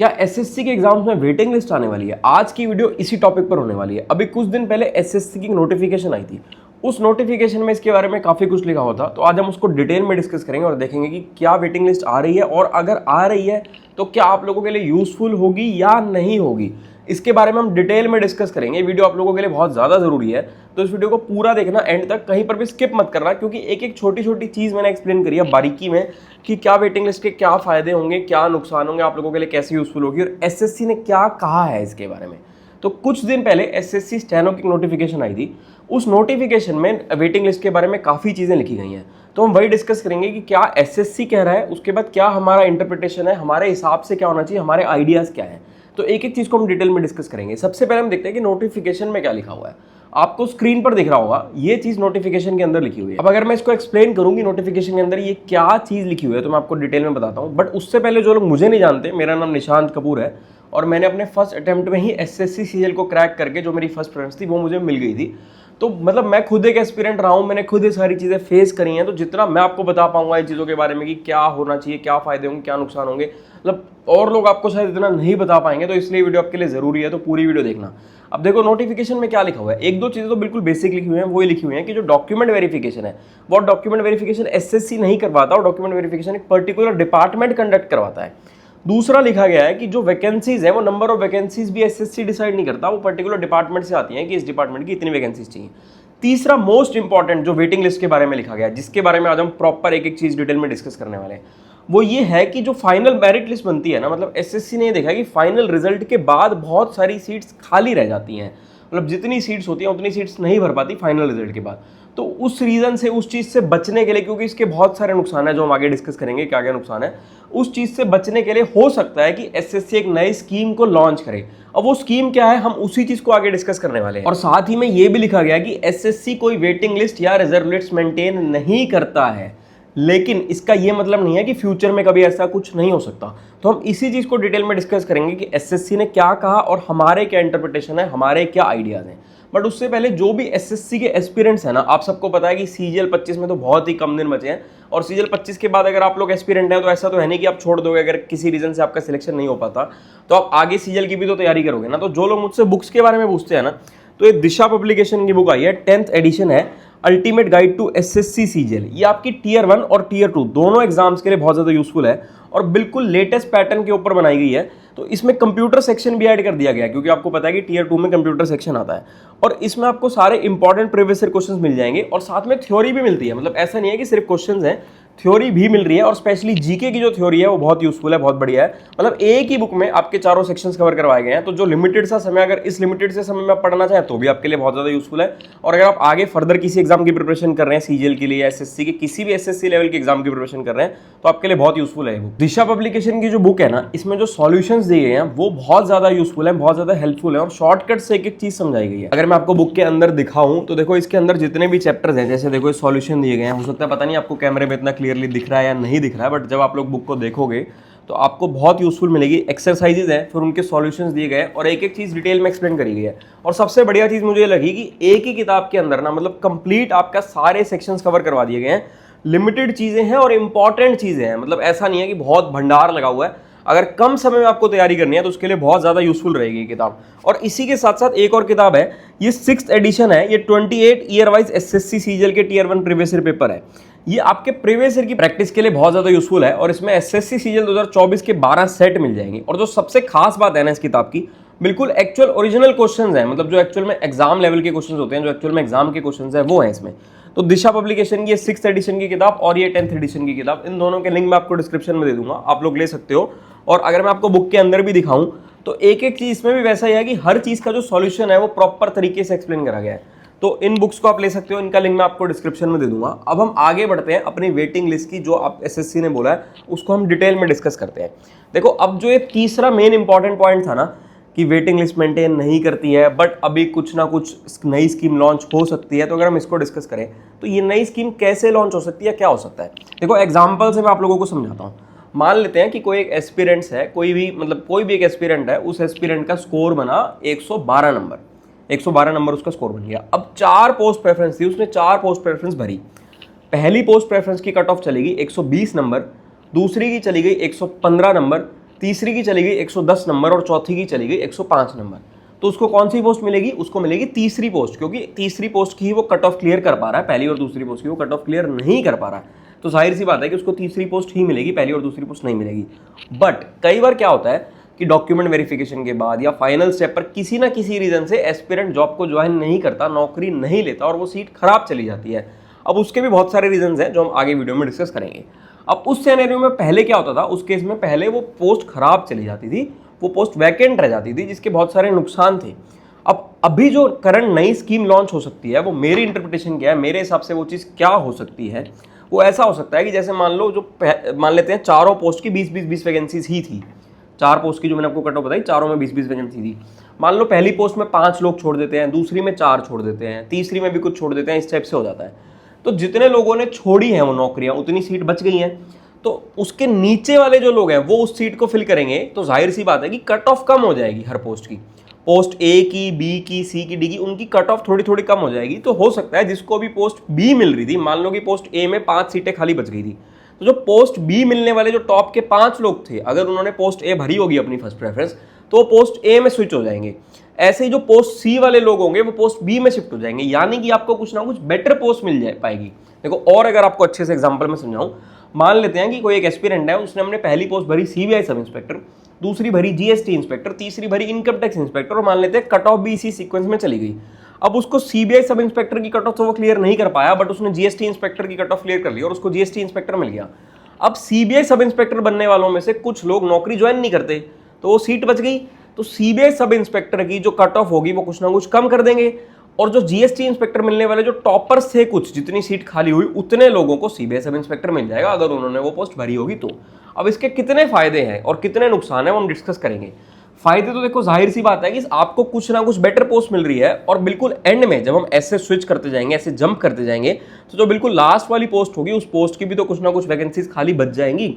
क्या एसएससी के एग्जाम्स में वेटिंग लिस्ट आने वाली है? आज की वीडियो इसी टॉपिक पर होने वाली है। अभी कुछ दिन पहले एसएससी की नोटिफिकेशन आई थी। उस नोटिफिकेशन में इसके बारे में काफ़ी कुछ लिखा हुआ था, तो आज हम उसको डिटेल में डिस्कस करेंगे और देखेंगे कि क्या वेटिंग लिस्ट आ रही है और अगर आ रही है तो क्या आप लोगों के लिए यूजफुल होगी या नहीं होगी। इसके बारे में हम डिटेल में डिस्कस करेंगे। ये वीडियो आप लोगों के लिए बहुत ज़्यादा ज़रूरी है, तो इस वीडियो को पूरा देखना एंड तक, कहीं पर भी स्किप मत करना, क्योंकि एक एक छोटी छोटी चीज़ मैंने एक्सप्लेन करी है बारीकी में कि क्या वेटिंग लिस्ट के क्या फ़ायदे होंगे, क्या नुकसान होंगे, आप लोगों के लिए कैसे यूजफुल होगी और एसएससी ने क्या कहा है इसके बारे में। तो कुछ दिन पहले एसएससी स्टेनो की नोटिफिकेशन आई थी। उस नोटिफिकेशन में वेटिंग लिस्ट के बारे में काफ़ी चीज़ें लिखी गई हैं, तो हम वही डिस्कस करेंगे कि क्या एसएससी कह रहा है, उसके बाद क्या हमारा इंटरप्रिटेशन है, हमारे हिसाब से क्या होना चाहिए, हमारे आइडियाज़ क्या हैं। तो एक एक चीज़ को हम डिटेल में डिस्कस करेंगे। सबसे पहले हम देखते हैं कि नोटिफिकेशन में क्या लिखा हुआ है। आपको स्क्रीन पर दिख रहा होगा, ये चीज़ नोटिफिकेशन के अंदर लिखी हुई है। अब अगर मैं इसको एक्सप्लेन करूँ कि नोटिफिकेशन के अंदर ये क्या चीज़ लिखी हुई है, तो मैं आपको डिटेल में बताता हूँ। बट उससे पहले जो लोग मुझे नहीं जानते, मेरा नाम निशांत कपूर है और मैंने अपने फर्स्ट अटेम्प्ट में ही एसएससी सीजीएल को क्रैक करके जो मेरी फर्स्ट प्रेफरेंस थी वो मुझे मिल गई थी। तो मतलब मैं खुद एक एस्पिरेंट रहा हूँ, मैंने खुद ये सारी चीज़ें फेस करी हैं। तो जितना मैं आपको बता पाऊंगा इन चीज़ों के बारे में कि क्या होना चाहिए, क्या फ़ायदे होंगे, क्या नुकसान होंगे, मतलब और लोग आपको शायद इतना नहीं बता पाएंगे, तो इसलिए वीडियो आपके लिए ज़रूरी है, तो पूरी वीडियो देखना। अब देखो नोटिफिकेशन में क्या लिखा हुआ है। एक दो चीज़ें तो बिल्कुल बेसिक लिखी हुई हैं, वही लिखी हुई हैं कि जो डॉक्यूमेंट वेरिफिकेशन है वो डॉक्यूमेंट वेरिफिकेशन एसएससी नहीं करवाता, और डॉक्यूमेंट वेरिफिकेशन एक पर्टिकुलर डिपार्टमेंट कंडक्ट करवाता है। दूसरा लिखा गया है कि जो वैकेंसीज है वो नंबर ऑफ वैकेंसीज भी एसएससी डिसाइड नहीं करता, वो पर्टिकुलर डिपार्टमेंट से आती हैं कि इस डिपार्टमेंट की इतनी वैकेंसीज चाहिए। तीसरा मोस्ट इंपॉर्टेंट जो वेटिंग लिस्ट के बारे में लिखा गया है, जिसके बारे में आज हम प्रॉपर एक एक चीज डिटेल में डिस्कस करने वाले हैं, वो ये है कि जो फाइनल मेरिट लिस्ट बनती है ना, मतलब एसएससी ने देखा कि फाइनल रिजल्ट के बाद बहुत सारी सीट्स खाली रह जाती हैं, मतलब जितनी सीट्स होती हैं उतनी सीट्स नहीं भर पाती फाइनल रिजल्ट के बाद। तो उस रीजन से, उस चीज से बचने के लिए, क्योंकि इसके बहुत सारे नुकसान है जो हम आगे डिस्कस करेंगे क्या क्या नुकसान है, उस चीज से बचने के लिए हो सकता है कि एसएससी एक नई स्कीम को लॉन्च करे। अब वो स्कीम क्या है, हम उसी चीज को आगे डिस्कस करने वाले हैं। और साथ ही में ये भी लिखा गया कि एसएससी कोई वेटिंग लिस्ट या रिजर्व लिस्ट मेंटेन नहीं करता है, लेकिन इसका ये मतलब नहीं है कि फ्यूचर में कभी ऐसा कुछ नहीं हो सकता। तो हम इसी चीज को डिटेल में डिस्कस करेंगे कि एसएससी ने क्या कहा और हमारे क्या इंटरप्रिटेशन है, हमारे क्या आइडियाज हैं। बट उससे पहले जो भी एसएससी के एस्पिरेंट्स हैं ना, आप सबको पता है कि सीजीएल 25 में तो बहुत ही कम दिन बचे हैं, और सीजीएल 25 के बाद अगर आप लोग एस्पिरेंट हैं तो ऐसा तो है नहीं कि आप छोड़ दोगे। अगर किसी रीजन से आपका सिलेक्शन नहीं हो पाता तो आप आगे सीजीएल की भी तो तैयारी करोगे ना। तो जो लोग मुझसे बुक्स के बारे में पूछते हैं ना, तो ये दिशा पब्लिकेशन की बुक आई है, 10th एडिशन है, ultimate guide to SSC CGL. ये आपकी टीयर 1 और टीयर 2 दोनों एग्जाम्स के लिए बहुत ज़्यादा यूजफुल है और बिल्कुल लेटेस्ट पैटर्न के ऊपर बनाई गई है। तो इसमें कंप्यूटर सेक्शन भी ऐड कर दिया गया है, क्योंकि आपको पता है कि टीयर 2 में कंप्यूटर सेक्शन आता है, और इसमें आपको सारे इंपॉर्टेंट प्रीवियस ईयर क्वेश्चंस मिल जाएंगे और साथ में थ्योरी भी मिलती है। मतलब ऐसा नहीं है कि सिर्फ क्वेश्चंस हैं, थ्योरी भी मिल रही है, और स्पेशली जीके की जो थ्योरी है वो बहुत यूजफुल है, बहुत बढ़िया है। मतलब एक ही बुक में आपके चारों सेक्शंस कवर करवाए गए हैं। तो जो लिमिटेड सा समय, अगर इस लिमिटेड से समय में आप पढ़ना चाहें तो भी आपके लिए बहुत ज़्यादा यूजफुल है। और अगर आप आगे फर्दर किसी एग्जाम की प्रिपरेशन कर रहे हैं, सीजीएल के लिए, एसएससी के किसी भी एसएससी लेवल के एग्जाम की प्रिपरेशन कर रहे हैं, तो आपके लिए बहुत यूजफुल है बुक। दिशा पब्लिकेशन की जो बुक है ना, इसमें जो सॉल्यूशंस दिए गए हैं वो बहुत ज़्यादा यूजफुल है, बहुत ज़्यादा हेल्पफुल है, और शॉर्टकट से एक एक चीज़ समझाई गई है। अगर मैं आपको बुक के अंदर दिखाऊं तो देखो इसके अंदर जितने भी चैप्टर्स हैं, जैसे देखो सॉल्यूशन दिए गए हैं, हो सकता है पता नहीं आपको कैमरे में इतना क्लियरली दिख रहा है या नहीं दिख रहा है, बट जब आप लोग बुक को देखोगे तो आपको बहुत यूजफुल मिलेगी। एक्सरसाइजेज है, फिर उनके सॉल्यूशंस दिए गए और एक एक चीज़ डिटेल में एक्सप्लेन करी गई है। और सबसे बढ़िया चीज़ मुझे लगी कि एक ही किताब के अंदर ना, मतलब कंप्लीट आपका सारे सेक्शंस कवर करवा दिए गए हैं। लिमिटेड चीज़ें हैं और इंपॉर्टेंट चीज़ें हैं, मतलब ऐसा नहीं है कि बहुत भंडार लगा हुआ है। अगर कम समय में आपको तैयारी करनी है तो उसके लिए बहुत ज़्यादा यूजफुल रहेगी ये किताब। और इसी के साथ साथ एक और किताब है, ये 6th एडिशन है, ये 28 ईयर वाइज एसएससी सीजीएल के टीयर 1 प्रीवियस ईयर पेपर है। ये आपके प्रीवियस ईयर की प्रैक्टिस के लिए बहुत ज़्यादा यूजफुल है, और इसमें एसएससी सीजीएल 2024 के 12 सेट मिल जाएंगे। और जो सबसे खास बात है ना इस किताब की, बिल्कुल एक्चुअल ओरिजिनल क्वेश्चंस हैं, मतलब जो एक्चुअल में एग्जाम लेवल के क्वेश्चंस होते हैं, जो एक्चुअल में एग्जाम के क्वेश्चंस हैं वो हैं इसमें। तो दिशा पब्लिकेशन की 6th एडिशन की किताब और ये 10th एडिशन की किताब, इन दोनों के लिंक मैं आपको डिस्क्रिप्शन में दे दूंगा, आप लोग ले सकते हो। और अगर मैं आपको बुक के अंदर भी दिखाऊं तो एक एक चीज इसमें भी वैसा ही है कि हर चीज का जो सॉल्यूशन है वो प्रॉपर तरीके से एक्सप्लेन करा गया है। तो इन बुक्स को आप ले सकते हो, इनका लिंक मैं आपको डिस्क्रिप्शन में दे दूंगा। अब हम आगे बढ़ते हैं अपनी वेटिंग लिस्ट की, जो आप एसएससी ने बोला है उसको हम डिटेल में डिस्कस करते हैं। देखो अब जो ये तीसरा मेन इंपॉर्टेंट पॉइंट था ना कि वेटिंग लिस्ट मेंटेन नहीं करती है, बट अभी कुछ ना कुछ नई स्कीम लॉन्च हो सकती है, तो अगर हम इसको डिस्कस करें तो ये नई स्कीम कैसे लॉन्च हो सकती है, क्या हो सकता है। देखो एग्जाम्पल से मैं आप लोगों को समझाता हूँ। मान लेते हैं कि कोई एक एस्पिरेंट्स है, कोई भी मतलब कोई भी एक एस्पिरेंट है, उस एस्पिरेंट का स्कोर बना 112 नंबर, 112 नंबर उसका स्कोर बन गया। अब 4 पोस्ट प्रेफरेंस थी, उसने 4 पोस्ट प्रेफरेंस भरी। पहली पोस्ट प्रेफरेंस की कट ऑफ चलेगी 120 नंबर, दूसरी की चली गई 115 नंबर, तीसरी की चली गई 110 नंबर और चौथी की चली गई 105 नंबर, तो उसको कौन सी पोस्ट मिलेगी? उसको मिलेगी तीसरी पोस्ट, क्योंकि तीसरी पोस्ट की ही वो कट ऑफ क्लियर कर पा रहा है, पहली और दूसरी पोस्ट की वो कट ऑफ क्लियर नहीं कर पा रहा है। तो जाहिर सी बात है कि उसको तीसरी पोस्ट ही मिलेगी, पहली और दूसरी पोस्ट नहीं मिलेगी। बट कई बार क्या होता है कि डॉक्यूमेंट वेरिफिकेशन के बाद या फाइनल स्टेप पर किसी ना किसी रीजन से एस्पिरेंट जॉब को ज्वाइन नहीं करता, नौकरी नहीं लेता और वो सीट खराब चली जाती है। अब उसके भी बहुत सारे रीजंस हैं जो हम आगे वीडियो में डिस्कस करेंगे। अब उस सिनेरियो में पहले क्या होता था, उस केस में पहले वो पोस्ट खराब चली जाती थी, वो पोस्ट वैकेंट रह जाती थी, जिसके बहुत सारे नुकसान थे। अब अभी जो करंट नई स्कीम लॉन्च हो सकती है, वो मेरी इंटरप्रिटेशन क्या है, मेरे हिसाब से वो चीज़ क्या हो सकती है, वो ऐसा हो सकता है कि जैसे मान लो मान लेते हैं चारों पोस्ट की 20-20 वैकेंसीज ही थी। 4 पोस्ट की जो मैंने आपको कट ऑफ बताई, चारों में 20-20 वैकेंसी थी। मान लो पहली पोस्ट में 5 लोग छोड़ देते हैं, दूसरी में 4 छोड़ देते हैं, तीसरी में भी कुछ छोड़ देते हैं, इस टाइप से हो जाता है। तो जितने लोगों ने छोड़ी है वो नौकरियां, उतनी सीट बच गई हैं। तो उसके नीचे वाले जो लोग हैं वो उस सीट को फिल करेंगे, तो जाहिर सी बात है कि कट ऑफ कम हो जाएगी हर पोस्ट की। पोस्ट ए की, बी की, सी की, डी की, उनकी कट ऑफ थोड़ी थोड़ी कम हो जाएगी। तो हो सकता है जिसको भी पोस्ट बी मिल रही थी, मान लो कि पोस्ट ए में 5 सीटें खाली बच गई थी, तो जो पोस्ट बी मिलने वाले जो टॉप के 5 लोग थे, अगर उन्होंने पोस्ट ए भरी होगी अपनी फर्स्ट प्रेफरेंस, तो वो पोस्ट ए में स्विच हो जाएंगे। ऐसे ही जो पोस्ट सी वाले लोग होंगे वो पोस्ट बी में शिफ्ट हो जाएंगे, यानी कि आपको कुछ ना कुछ बेटर पोस्ट मिल जाए पाएगी। देखो, और अगर आपको अच्छे से एग्जांपल में समझाऊं, मान लेते हैं कि कोई एक एस्पिरेंट है, उसने हमने पहली पोस्ट भरी सीबीआई सब इंस्पेक्टर, दूसरी भरी जीएसटी इंस्पेक्टर, तीसरी भरी इनकम टैक्स इंस्पेक्टर, और मान लेते हैं कट ऑफ भी इसी सीक्वेंस में चली गई। अब उसको सीबीआई सब इंस्पेक्टर की कट ऑफ तो वो क्लियर नहीं कर पाया, बट उसने जीएसटी इंस्पेक्टर की कट ऑफ क्लियर कर ली और उसको जीएसटी इंस्पेक्टर मिल गया। अब सीबीआई सब इंस्पेक्टर बनने वालों में से कुछ लोग नौकरी ज्वाइन नहीं करते, तो वो सीट बच गई। तो सीबीआई सब इंस्पेक्टर की जो कट ऑफ होगी वो कुछ ना कुछ कम कर देंगे, और जो जीएसटी इंस्पेक्टर मिलने वाले जो टॉपर्स थे, कुछ जितनी सीट खाली हुई उतने लोगों को सीबीआई सब इंस्पेक्टर मिल जाएगा, अगर उन्होंने वो पोस्ट भरी होगी तो। अब इसके कितने फायदे हैं और कितने नुकसान है वो हम डिस्कस करेंगे। फायदे तो देखो, जाहिर सी बात है कि आपको कुछ ना कुछ बेटर पोस्ट मिल रही है, और बिल्कुल एंड में जब हम ऐसे स्विच करते जाएंगे, ऐसे जंप करते जाएंगे, तो जो बिल्कुल लास्ट वाली पोस्ट होगी उस पोस्ट की भी तो कुछ ना कुछ वैकेंसीज खाली बच जाएंगी।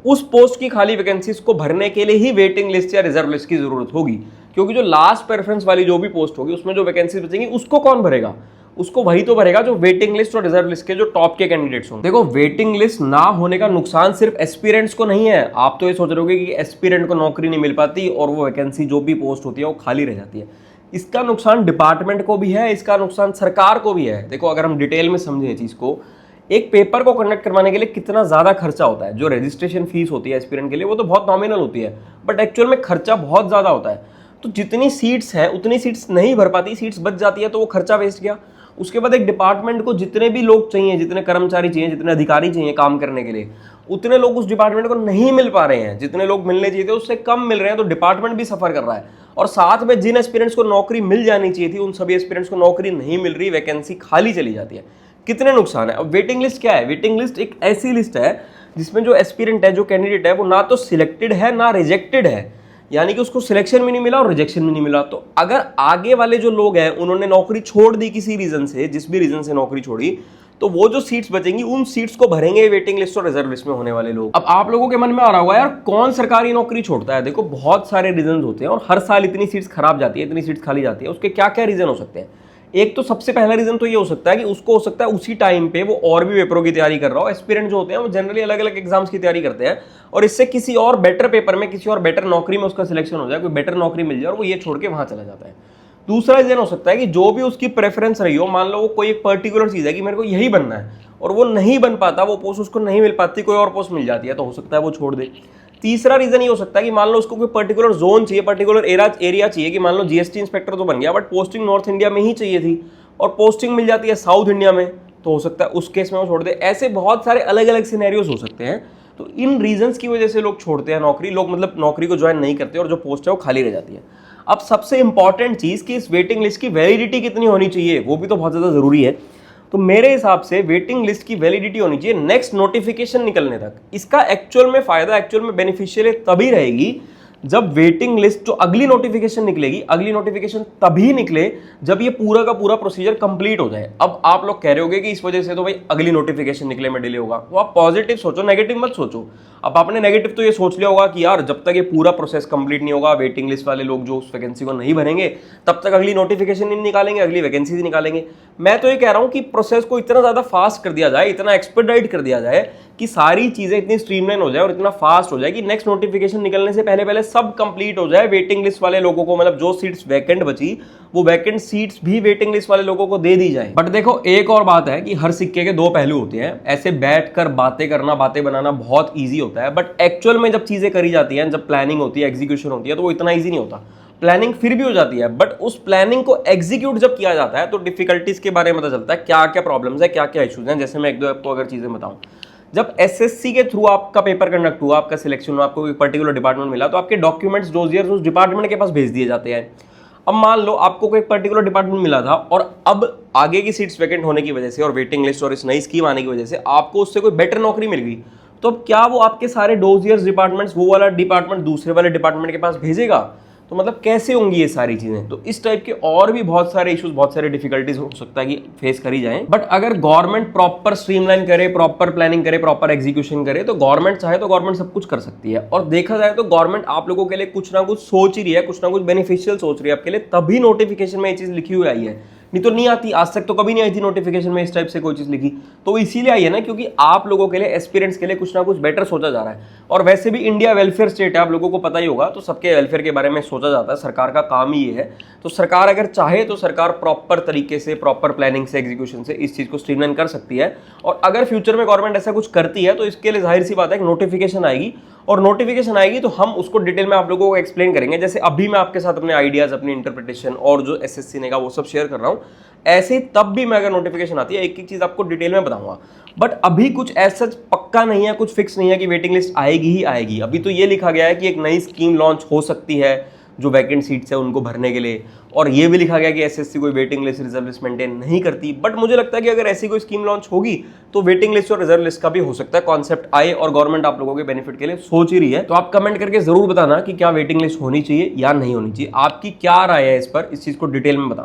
उस पोस्ट की खाली वैकेंसीज को भरने के लिए ही वेटिंग लिस्ट या रिजर्व लिस्ट की जरूरत होगी, क्योंकि जो लास्ट प्रेफरेंस वाली जो भी पोस्ट होगी उसमें जो वैकेंसीज बचेंगी उसको कौन भरेगा? उसको वही तो भरेगा जो वेटिंग लिस्ट और रिजर्व लिस्ट के जो टॉप के कैंडिडेट्स होंगे। देखो, वेटिंग लिस्ट ना होने का नुकसान सिर्फ एस्पिरेंट्स को नहीं है। आप तो ये सोच रहे होगे कि एस्पिरेंट को नौकरी नहीं मिल पाती और वो वैकेंसी जो भी पोस्ट होती है वो खाली रह जाती है। इसका नुकसान डिपार्टमेंट को भी है, इसका नुकसान सरकार को भी है। देखो, अगर हम डिटेल में समझें चीज को, एक पेपर को कंडक्ट करवाने के लिए कितना ज्यादा खर्चा होता है। जो रजिस्ट्रेशन फीस होती है एस्पिरेंट के लिए वो तो बहुत नॉमिनल होती है, बट एक्चुअल में खर्चा बहुत ज्यादा होता है। तो जितनी सीट्स हैं उतनी सीट्स नहीं भर पाती, सीट्स बच जाती है तो वो खर्चा वेस्ट गया। उसके बाद एक डिपार्टमेंट को जितने भी लोग चाहिए, जितने कर्मचारी चाहिए, जितने अधिकारी चाहिए काम करने के लिए, उतने लोग उस डिपार्टमेंट को नहीं मिल पा रहे हैं। जितने लोग मिलने चाहिए थे उससे कम मिल रहे हैं, तो डिपार्टमेंट भी सफर कर रहा है। और साथ में जिन एस्पिरेंट्स को नौकरी मिल जानी चाहिए थी उन सभी एस्पिरेंट्स को नौकरी नहीं मिल रही, वैकेंसी खाली चली जाती है। कितने नुकसान है। अब वेटिंग लिस्ट क्या है? वेटिंग लिस्ट एक ऐसी लिस्ट है जिसमें जो एस्पिरेंट है, जो कैंडिडेट है, वो ना तो सिलेक्टेड है ना रिजेक्टेड है, यानी कि उसको सिलेक्शन भी नहीं मिला और रिजेक्शन भी नहीं मिला। तो अगर आगे वाले जो लोग हैं उन्होंने नौकरी छोड़ दी किसी रीजन से, जिस भी रीजन से नौकरी छोड़ी, तो वो जो सीट्स बचेंगी उन सीट्स को भरेंगे वेटिंग लिस्ट और रिजर्व लिस्ट में होने वाले लोग। अब आप लोगों के मन में आ रहा होगा, यार कौन सरकारी नौकरी छोड़ता है? देखो, बहुत सारे रीजन होते हैं और हर साल इतनी सीट्स खराब जाती है, इतनी सीट्स खाली जाती है। उसके क्या क्या रीजन हो सकते हैं? एक तो सबसे पहला रीजन तो ये हो सकता है कि उसको हो सकता है उसी टाइम पे वो और भी पेपरों की तैयारी कर रहा हो। एस्पिरेंट जो होते हैं वो जनरली अलग अलग एग्जाम्स की तैयारी करते हैं, और इससे किसी और बेटर पेपर में, किसी और बेटर नौकरी में उसका सिलेक्शन हो जाए, कोई बेटर नौकरी मिल जाए और वो ये छोड़ के वहां चला जाता है। दूसरा रीजन हो सकता है कि जो भी उसकी प्रेफरेंस रही हो, मान लो वो कोई एक पर्टिकुलर चीज है कि मेरे को यही बनना है, और वो नहीं बन पाता, वो पोस्ट उसको नहीं मिल पाती, कोई और पोस्ट मिल जाती है, तो हो सकता है वो छोड़ दे। तीसरा रीजन ये हो सकता है कि मान लो उसको कोई पर्टिकुलर जोन चाहिए, पर्टिकुलर एरिया चाहिए, कि मान लो जीएसटी इंस्पेक्टर तो बन गया, बट पोस्टिंग नॉर्थ इंडिया में ही चाहिए थी और पोस्टिंग मिल जाती है साउथ इंडिया में, तो हो सकता है उस केस में वो छोड़ दे। ऐसे बहुत सारे अलग अलग सिनेरियोज हो सकते हैं। तो इन रीजंस की वजह से लोग छोड़ते हैं नौकरी, लोग मतलब नौकरी को ज्वाइन नहीं करते और जो पोस्ट है वो खाली रह जाती है। अब सबसे इंपॉर्टेंट चीज कि इस वेटिंग लिस्ट की वैलिडिटी कितनी होनी चाहिए, वो भी तो बहुत ज्यादा जरूरी है। तो मेरे हिसाब से वेटिंग लिस्ट की वैलिडिटी होनी चाहिए नेक्स्ट नोटिफिकेशन निकलने तक। इसका एक्चुअल में फायदा, एक्चुअल में बेनिफिशियल तभी रहेगी जब वेटिंग लिस्ट, जो अगली नोटिफिकेशन निकलेगी, अगली नोटिफिकेशन तभी निकले जब ये पूरा का पूरा प्रोसीजर कंप्लीट हो जाए। अब आप लोग कह रहे होगे कि इस वजह से तो भाई अगली नोटिफिकेशन निकले में डिले होगा, तो आप पॉजिटिव सोचो, नेगेटिव मत सोचो। अब आपने नेगेटिव तो ये सोच लिया होगा कि यार जब तक ये पूरा प्रोसेस कंप्लीट नहीं होगा, वेटिंग लिस्ट वाले लोग जो उस वैकेंसी को नहीं भरेंगे, तब तक अगली नोटिफिकेशन नहीं निकालेंगे, अगली वैकेंसी नहीं निकालेंगे। मैं तो ये कह रहा हूं कि प्रोसेस को इतना ज्यादा फास्ट कर दिया जाए, इतना एक्सपेडाइट कर दिया जाए कि सारी चीजें इतनी स्ट्रीमलाइन हो जाए और इतना फास्ट हो जाए कि नेक्स्ट नोटिफिकेशन निकलने से पहले पहले सब कंप्लीट हो जाए, वेटिंग लिस्ट वाले लोगों को, मतलब जो सीट्स वैकेंट बची वो वैकेंट सीट्स भी वेटिंग लिस्ट वाले लोगों को दे दी जाए। बट देखो एक और बात है कि हर सिक्के के दो पहलू होते हैं। ऐसे बैठकर बातें करना, बातें बनाना बहुत ईजी होता है, बट एक्चुअल में जब चीजें करी जाती हैं, जब प्लानिंग होती है, एग्जीक्यूशन होती है, तो वो इतना ईजी नहीं होता। प्लानिंग फिर भी हो जाती है, बट उस प्लानिंग को एग्जीक्यूट जब किया जाता है तो डिफिकल्टीज के बारे में पता चलता है, क्या क्या प्रॉब्लम्स है, क्या क्या इश्यूज हैं। जैसे मैं एक दो आपको अगर चीजें बताऊं, जब एसएससी के थ्रू आपका पेपर कंडक्ट हुआ, आपका सिलेक्शन हुआ, आपको एक पर्टिकुलर डिपार्टमेंट मिला, तो आपके डॉक्यूमेंट्स डोजियर्स उस डिपार्टमेंट के पास भेज दिए जाते हैं। अब मान लो आपको कोई पर्टिकुलर डिपार्टमेंट मिला था और अब आगे की सीट्स वैकेंट होने की वजह से और वेटिंग लिस्ट और इस नई स्कीम आने की वजह से आपको उससे कोई बेटर नौकरी मिल गई, तो अब क्या वो आपके सारे डोजियर्स डिपार्टमेंट्स वो वाला डिपार्टमेंट दूसरे वाले डिपार्टमेंट के पास भेजेगा? तो मतलब कैसे होंगी ये सारी चीजें? तो इस टाइप के और भी बहुत सारे इश्यूज, बहुत सारे डिफिकल्टीज हो सकता है कि फेस करी जाएं। बट अगर गवर्नमेंट प्रॉपर स्ट्रीमलाइन करे, प्रॉपर प्लानिंग करे, प्रॉपर एग्जीक्यूशन करे, तो गवर्नमेंट चाहे तो गवर्नमेंट सब कुछ कर सकती है। और देखा जाए तो गवर्नमेंट आप लोगों के लिए कुछ ना कुछ सोच ही रही है, कुछ ना कुछ बेनिफिशियल सोच रही है आपके लिए, तभी नोटिफिकेशन में ये चीज लिखी हुई आई है, नहीं तो नहीं आती। आज तक तो कभी नहीं आई थी नोटिफिकेशन में इस टाइप से कोई चीज लिखी, तो वो इसीलिए आई है ना, क्योंकि आप लोगों के लिए, एस्पिरेंट्स के लिए कुछ ना कुछ बेटर सोचा जा रहा है। और वैसे भी इंडिया वेलफेयर स्टेट है, आप लोगों को पता ही होगा, तो सबके वेलफेयर के बारे में सोचा जाता है, सरकार का काम ही ये है। तो सरकार अगर चाहे तो सरकार प्रॉपर तरीके से, प्रॉपर प्लानिंग से, एग्जीक्यूशन से इस चीज को स्ट्रीमलाइन कर सकती है। और अगर फ्यूचर में गवर्नमेंट ऐसा कुछ करती है तो इसके लिए जाहिर सी बात है कि नोटिफिकेशन आएगी, और नोटिफिकेशन आएगी तो हम उसको डिटेल में आप लोगों को एक्सप्लेन करेंगे। जैसे अभी मैं आपके साथ अपने आइडियाज, अपनी इंटरप्रिटेशन और जो एसएससी ने कहा वो सब शेयर कर रहा हूं, ऐसे ही तब भी मैं अगर नोटिफिकेशन आती है एक एक चीज आपको डिटेल में बताऊंगा। बट अभी कुछ ऐसा पक्का नहीं है, कुछ फिक्स नहीं है कि वेटिंग लिस्ट आएगी ही आएगी। अभी तो ये लिखा गया है कि एक नई स्कीम लॉन्च हो सकती है जो वैकेंट सीट्स है उनको भरने के लिए, और ये भी लिखा गया कि एसएससी कोई waiting list, reserve list maintain नहीं करती। बट मुझे लगता है कि अगर ऐसी कोई स्कीम लॉन्च होगी तो वेटिंग लिस्ट और रिजर्व लिस्ट का भी हो सकता है कॉन्सेप्ट आए, और गवर्नमेंट आप लोगों के बेनिफिट के लिए सोच ही रही है। तो आप कमेंट करके जरूर बताना कि क्या वेटिंग लिस्ट होनी चाहिए या नहीं होनी चाहिए, आपकी क्या राय है इस पर, इस चीज को डिटेल में बताना।